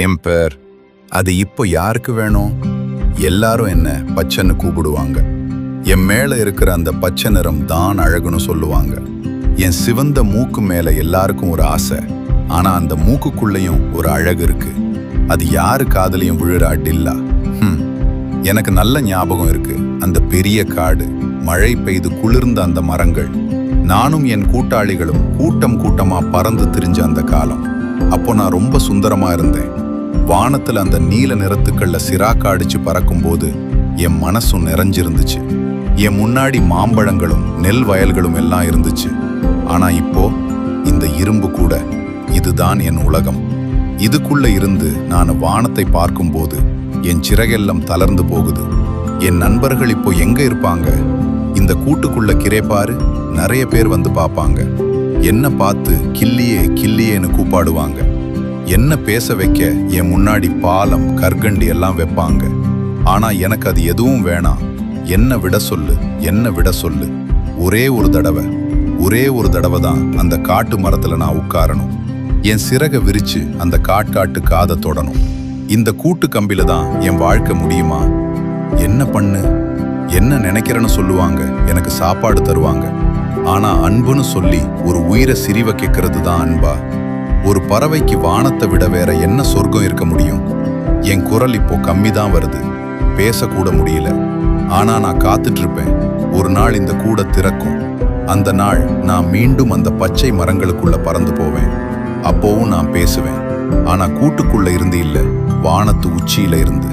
எம்பர். அது இப்போ யாருக்கு வேணும்? எல்லாரும் என்ன பச்சைன்னு கூப்பிடுவாங்க. என் மேல இருக்கிற அந்த பச்சை நிறம் தான் அழகுன்னு சொல்லுவாங்க. என் சிவந்த மூக்கு மேல எல்லாருக்கும் ஒரு ஆசை. ஆனா அந்த மூக்குக்குள்ளேயும் ஒரு அழகு இருக்கு. அது யாரு காதலையும் விழுற அடில்லா. எனக்கு நல்ல ஞாபகம் இருக்கு. அந்த பெரிய காடு, மழை பெய்து குளிர்ந்த அந்த மரங்கள், நானும் என் கூட்டாளிகளும் கூட்டம் கூட்டமா பறந்து திரிஞ்ச அந்த காலம். அப்போ நான் ரொம்ப சுந்தரமா இருந்தேன். வானத்துல அந்த நீல நிறத்துக்கள்ல சிராக்கா அடிச்சு பறக்கும்போது என் மனசும் நிறைஞ்சிருந்துச்சு. என் முன்னாடி மாம்பழங்களும் நெல் வயல்களும் எல்லாம் இருந்துச்சு. ஆனா இப்போ இந்த இரும்பு கூட, இதுதான் என் உலகம். இதுக்குள்ள இருந்து நான் வானத்தை பார்க்கும்போது என் சிறகெல்லாம் தளர்ந்து போகுது. என் நண்பர்கள் இப்போ எங்க இருப்பாங்க? இந்த கூட்டுக்குள்ள கிரேப்பாரு நிறைய பேர் வந்து பார்ப்பாங்க. என்ன பார்த்து கில்லியே கில்லியேன்னு கூப்பாடுவாங்க. என்ன பேச வைக்க என் முன்னாடி பாலம் கற்கண்டி எல்லாம் வைப்பாங்க. ஆனா எனக்கு அது எதுவும் வேணாம். என்ன விட சொல்லு, என்ன விட சொல்லு. ஒரே ஒரு தடவை தான் அந்த காட்டு மரத்துல நான் உட்காரணும். என் சிறக விரிச்சு அந்த காட்டு காதை தொடணும். இந்த கூட்டு கம்பில தான் என் வாழ்க்கை முடியுமா? என்ன பண்ணு, என்ன நினைக்கிறேன்னு சொல்லுவாங்க. எனக்கு சாப்பாடு தருவாங்க. ஆனா அன்புன்னு சொல்லி ஒரு உயிரை சிரிவ கேட்கறது தான் அன்பா? ஒரு பறவைக்கு வானத்தை விட வேற என்ன சொர்க்கம் இருக்க முடியும்? என் குரல் இப்போ கம்மி தான் வருது. பேசக்கூட முடியல. ஆனா நான் காத்துட்டு இருப்பேன். ஒரு நாள் இந்த கூட திறக்கும். அந்த நாள் நான் மீண்டும் அந்த பச்சை மரங்களுக்குள்ள பறந்து போவேன். அப்போவும் நான் பேசுவேன். ஆனா கூட்டுக்குள்ள இருந்து இல்ல, வானத்து உச்சியில இருந்து.